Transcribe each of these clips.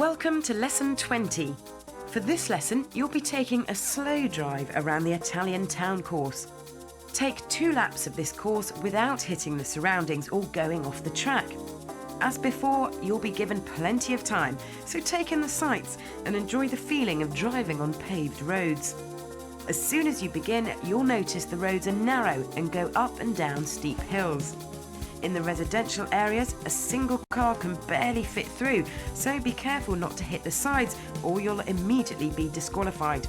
Welcome to Lesson 20. For this lesson, you'll be taking a slow drive around the Italian town course. Take 2 laps of this course without hitting the surroundings or going off the track. As before, you'll be given plenty of time, so take in the sights and enjoy the feeling of driving on paved roads. As soon as you begin, you'll notice the roads are narrow and go up and down steep hills. In the residential areas, a single car can barely fit through, so be careful not to hit the sides or you'll immediately be disqualified.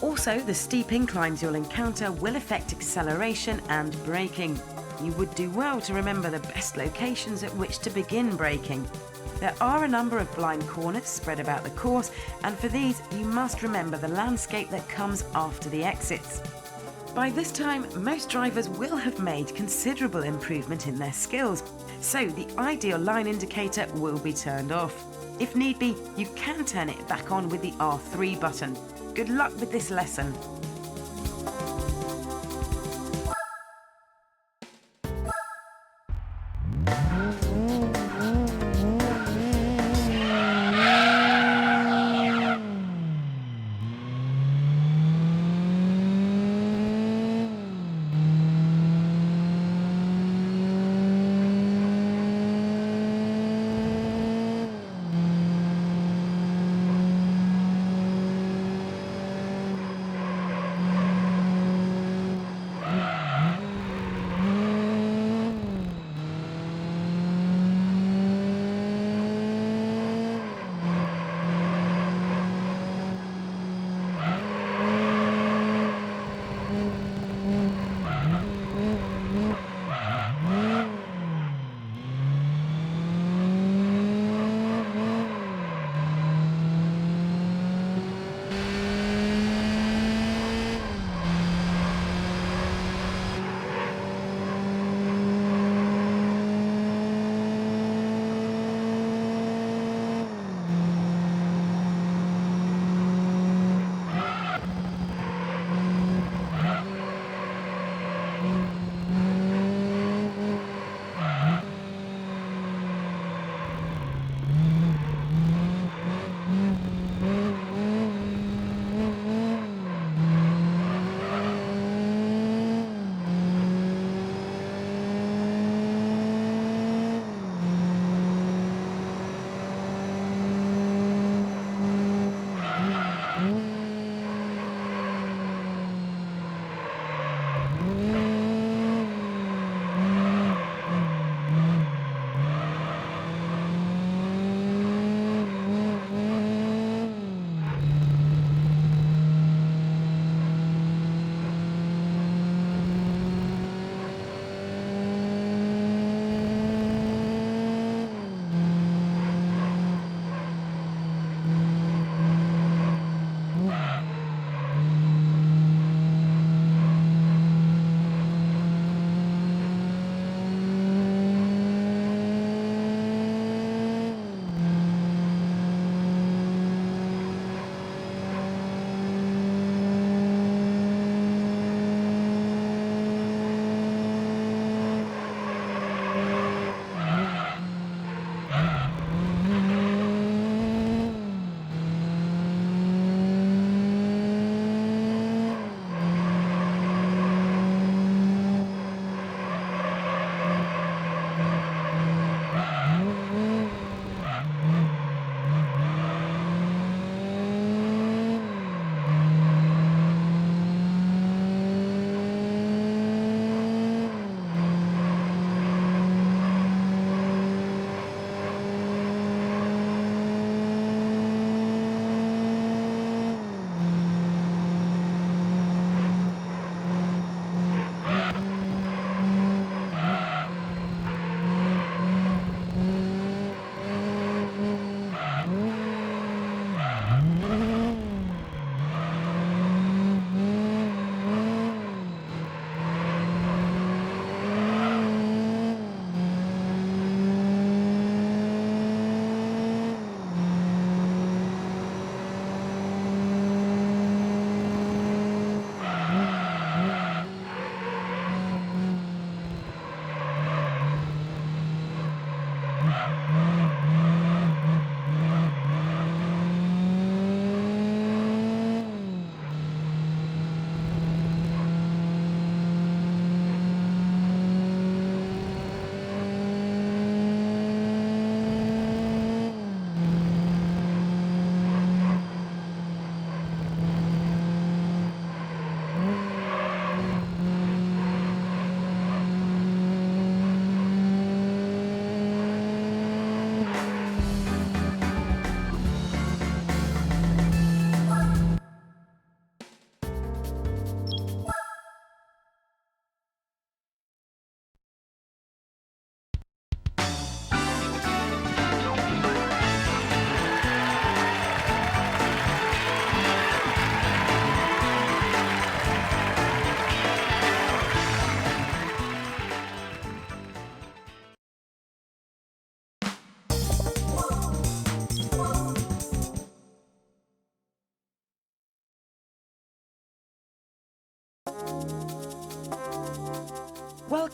Also, the steep inclines you'll encounter will affect acceleration and braking. You would do well to remember the best locations at which to begin braking. There are a number of blind corners spread about the course, and for these you must remember the landscape that comes after the exits. By this time, most drivers will have made considerable improvement in their skills, so the ideal line indicator will be turned off. If need be, you can turn it back on with the R3 button. Good luck with this lesson.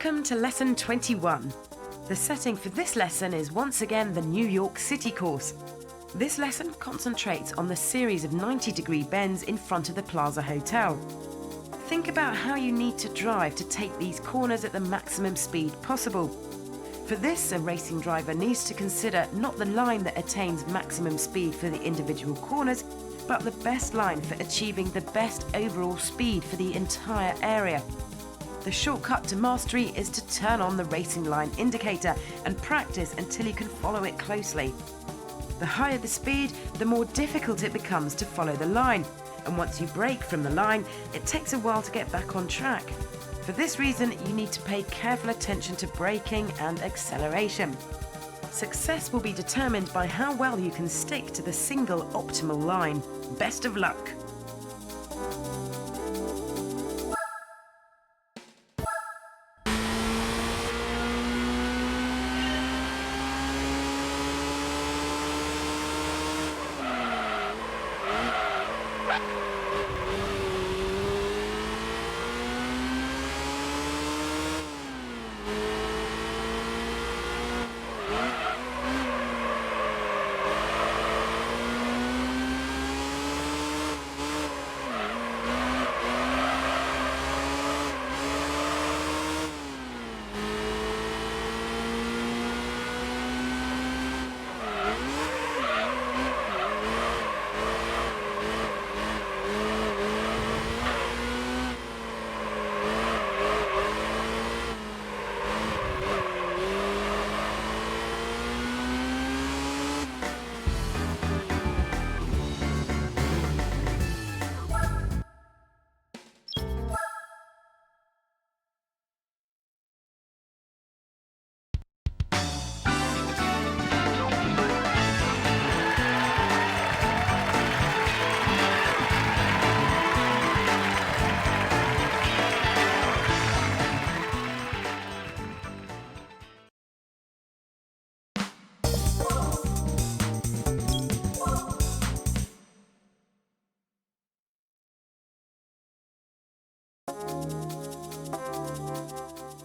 Welcome to Lesson 21. The setting for this lesson is once again the New York City course. This lesson concentrates on the series of 90-degree bends in front of the Plaza Hotel. Think about how you need to drive to take these corners at the maximum speed possible. For this, a racing driver needs to consider not the line that attains maximum speed for the individual corners, but the best line for achieving the best overall speed for the entire area. The shortcut to mastery is to turn on the racing line indicator and practice until you can follow it closely. The higher the speed, the more difficult it becomes to follow the line, and once you break from the line, it takes a while to get back on track. For this reason, you need to pay careful attention to braking and acceleration. Success will be determined by how well you can stick to the single optimal line. Best of luck!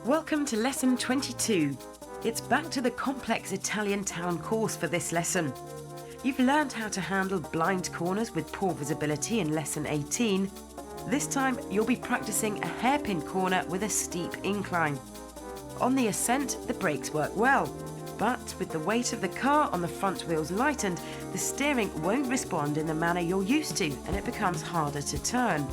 Welcome to Lesson 22. It's back to the complex Italian town course for this lesson. You've learned how to handle blind corners with poor visibility in Lesson 18. This time you'll be practicing a hairpin corner with a steep incline. On the ascent, the brakes work well, but with the weight of the car on the front wheels lightened, the steering won't respond in the manner you're used to and it becomes harder to turn.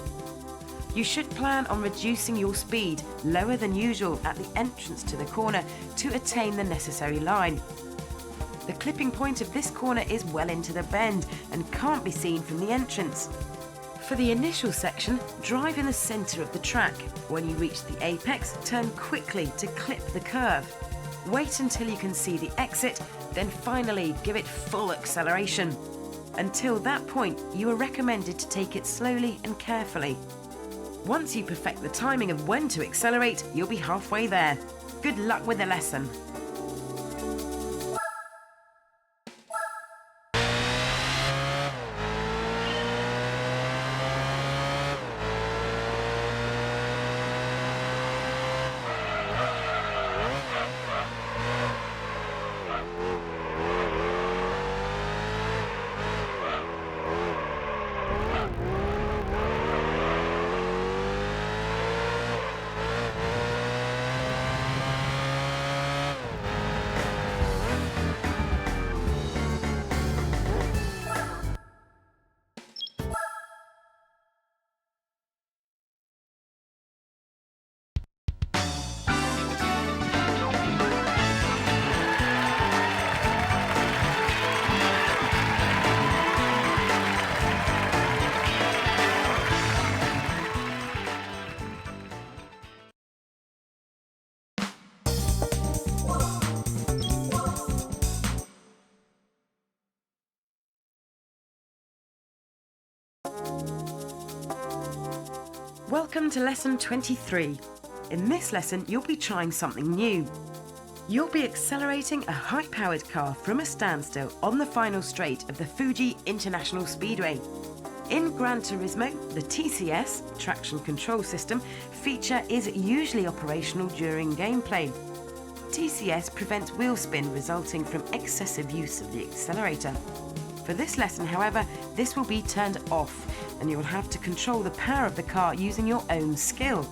You should plan on reducing your speed lower than usual at the entrance to the corner to attain the necessary line. The clipping point of this corner is well into the bend and can't be seen from the entrance. For the initial section, drive in the centre of the track. When you reach the apex, turn quickly to clip the curve. Wait until you can see the exit, then finally give it full acceleration. Until that point, you are recommended to take it slowly and carefully. Once you perfect the timing of when to accelerate, you'll be halfway there. Good luck with the lesson. Welcome to Lesson 23. In this lesson, you'll be trying something new. You'll be accelerating a high-powered car from a standstill on the final straight of the Fuji International Speedway. In Gran Turismo, the TCS, traction control system, feature is usually operational during gameplay. TCS prevents wheel spin resulting from excessive use of the accelerator. For this lesson, however, this will be turned off, and you will have to control the power of the car using your own skill.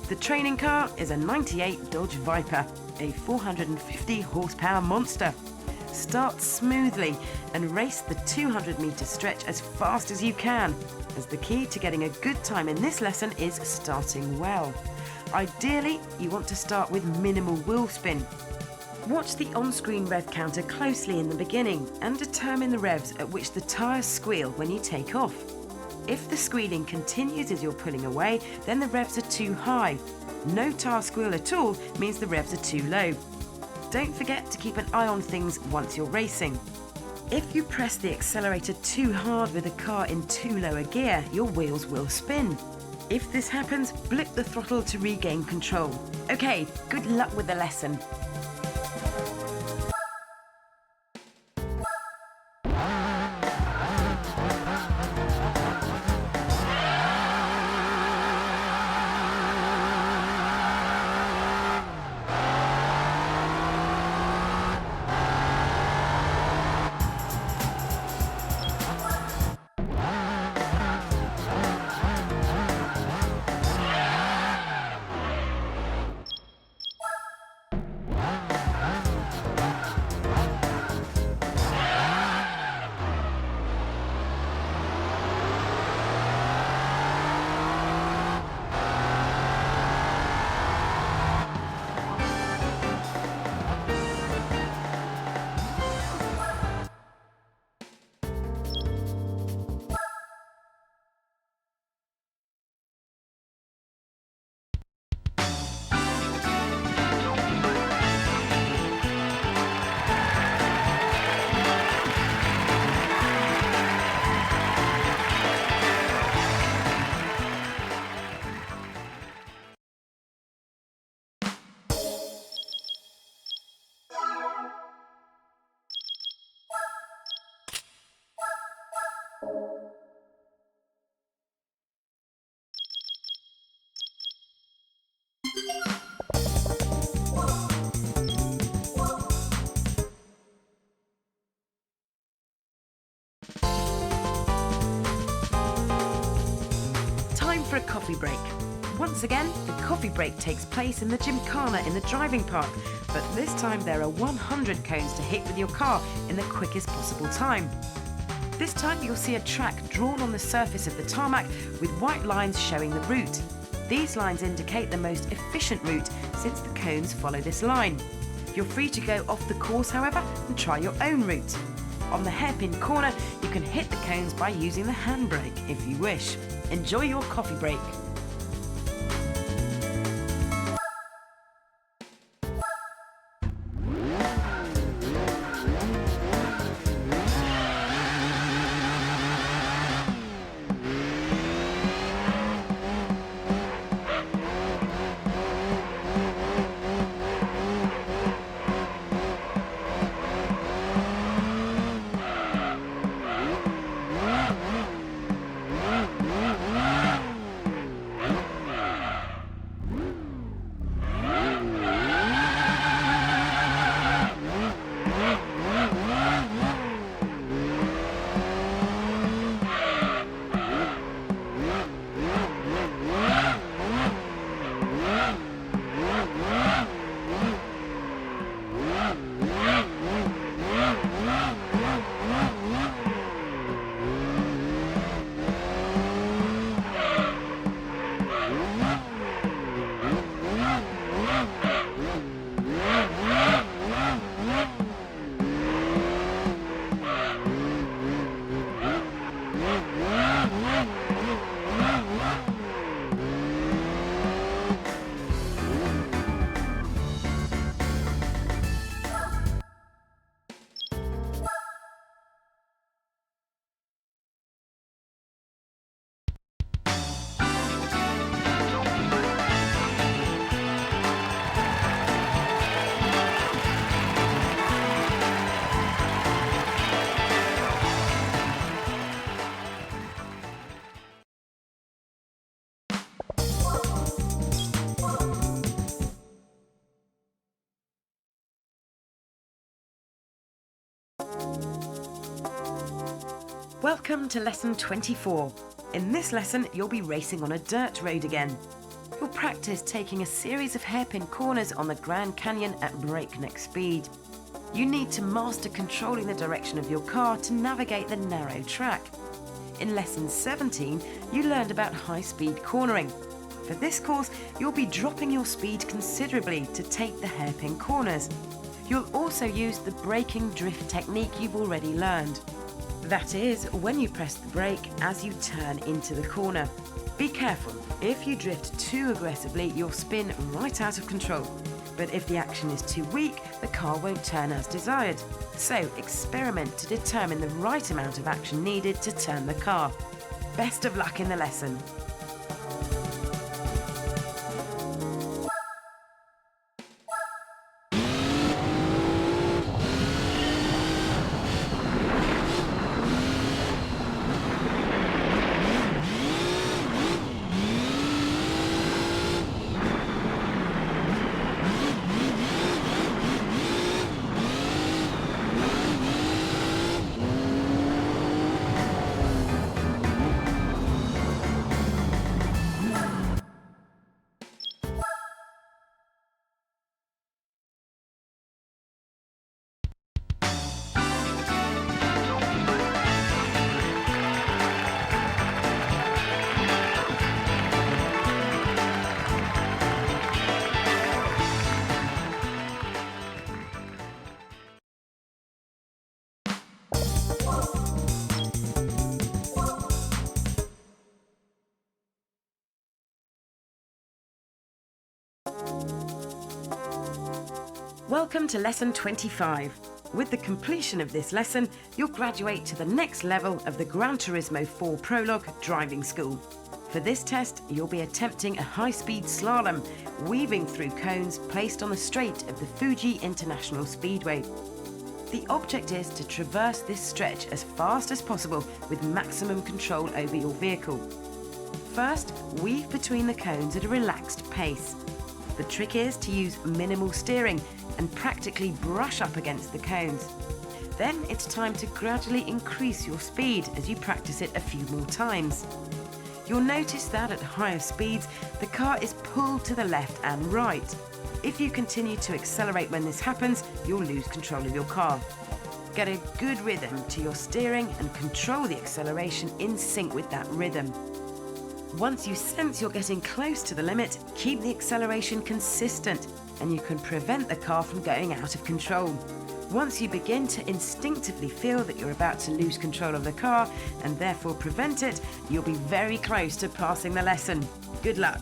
The training car is a 98 Dodge Viper, a 450 horsepower monster. Start smoothly and race the 200-metre stretch as fast as you can, as the key to getting a good time in this lesson is starting well. Ideally, you want to start with minimal wheel spin. Watch the on-screen rev counter closely in the beginning and determine the revs at which the tyres squeal when you take off. If the squealing continues as you're pulling away, then the revs are too high. No tyre squeal at all means the revs are too low. Don't forget to keep an eye on things once you're racing. If you press the accelerator too hard with the car in too low a gear, your wheels will spin. If this happens, blip the throttle to regain control. Okay, good luck with the lesson. Time for a coffee break. Once again, the coffee break takes place in the gymkhana in the driving park, but this time there are 100 cones to hit with your car in the quickest possible time. This time you'll see a track drawn on the surface of the tarmac with white lines showing the route. These lines indicate the most efficient route since the cones follow this line. You're free to go off the course, however, and try your own route. On the hairpin corner, you can hit the cones by using the handbrake if you wish. Enjoy your coffee break. Welcome to lesson 24. In this lesson, you'll be racing on a dirt road again. You'll practice taking a series of hairpin corners on the Grand Canyon at breakneck speed. You need to master controlling the direction of your car to navigate the narrow track. In lesson 17, you learned about high-speed cornering. For this course, you'll be dropping your speed considerably to take the hairpin corners. You'll also use the braking drift technique you've already learned. That is, when you press the brake as you turn into the corner. Be careful, if you drift too aggressively, you'll spin right out of control. But if the action is too weak, the car won't turn as desired. So experiment to determine the right amount of action needed to turn the car. Best of luck in the lesson. Welcome to lesson 25. With the completion of this lesson, you'll graduate to the next level of the Gran Turismo 4 Prologue driving school. For this test, you'll be attempting a high-speed slalom, weaving through cones placed on the straight of the Fuji International Speedway. The object is to traverse this stretch as fast as possible with maximum control over your vehicle. First, weave between the cones at a relaxed pace. The trick is to use minimal steering and practically brush up against the cones. Then it's time to gradually increase your speed as you practice it a few more times. You'll notice that at higher speeds, the car is pulled to the left and right. If you continue to accelerate when this happens, you'll lose control of your car. Get a good rhythm to your steering and control the acceleration in sync with that rhythm. Once you sense you're getting close to the limit, keep the acceleration consistent and you can prevent the car from going out of control. Once you begin to instinctively feel that you're about to lose control of the car and therefore prevent it, you'll be very close to passing the lesson. Good luck.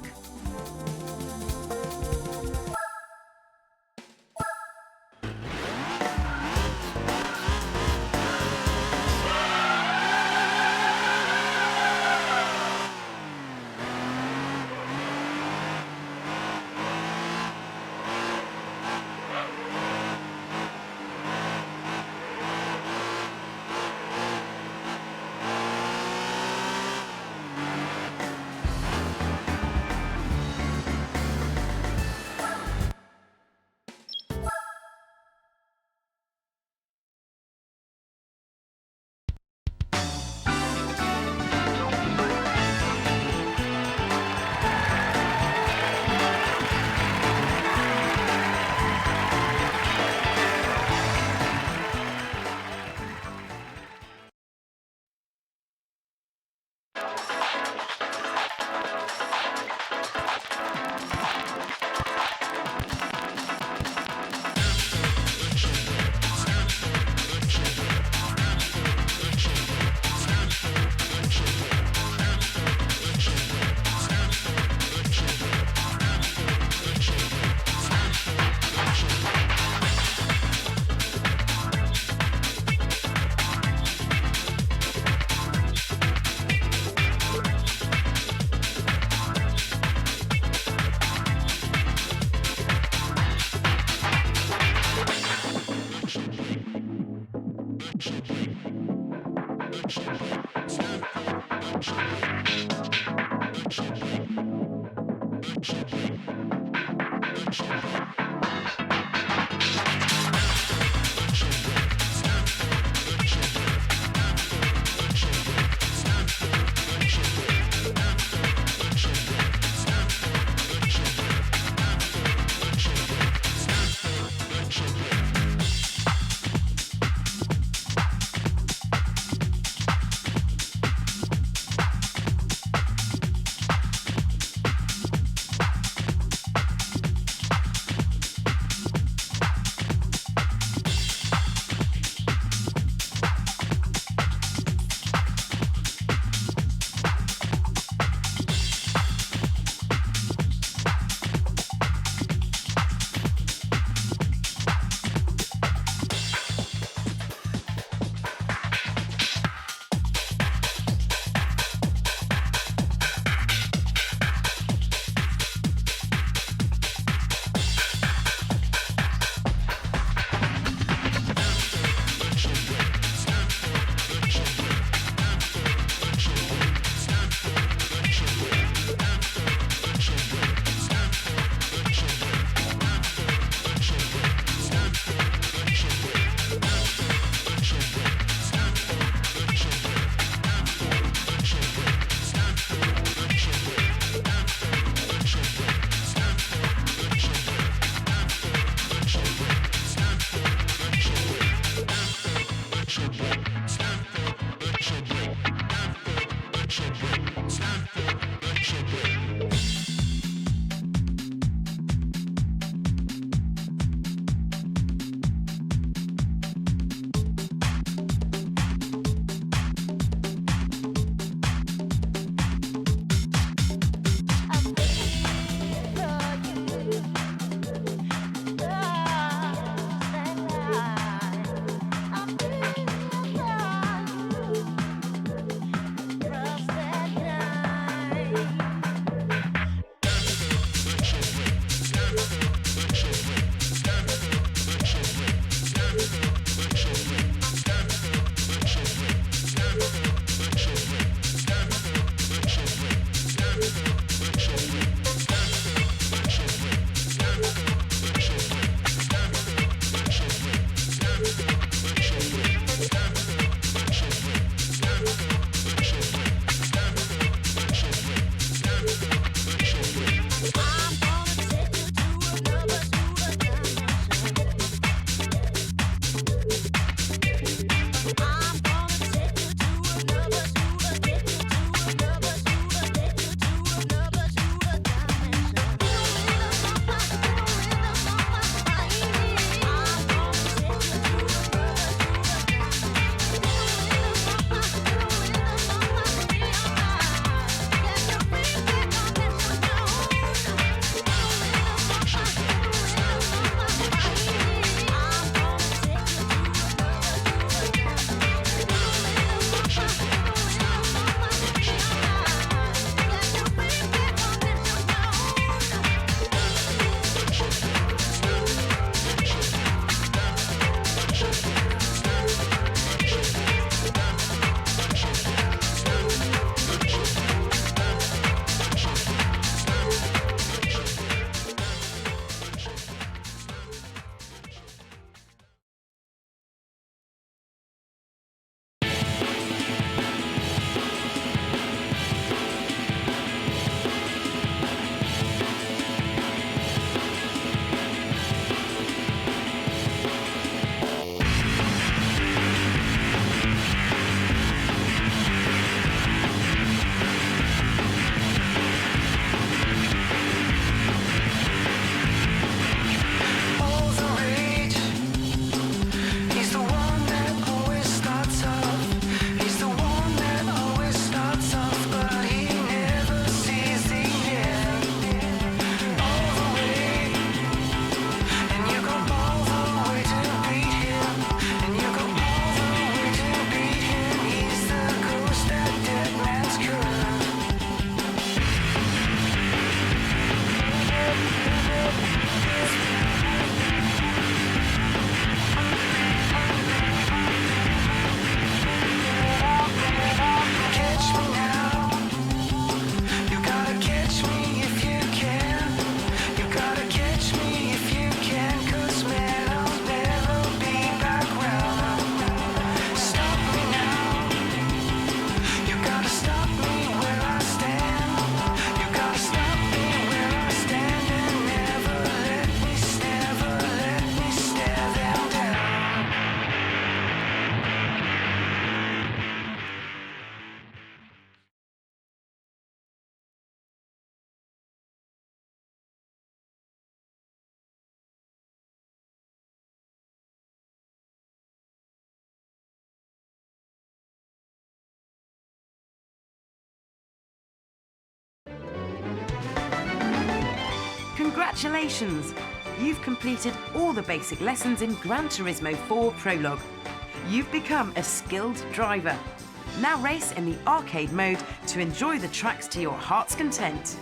Congratulations! You've completed all the basic lessons in Gran Turismo 4 Prologue. You've become a skilled driver. Now race in the arcade mode to enjoy the tracks to your heart's content.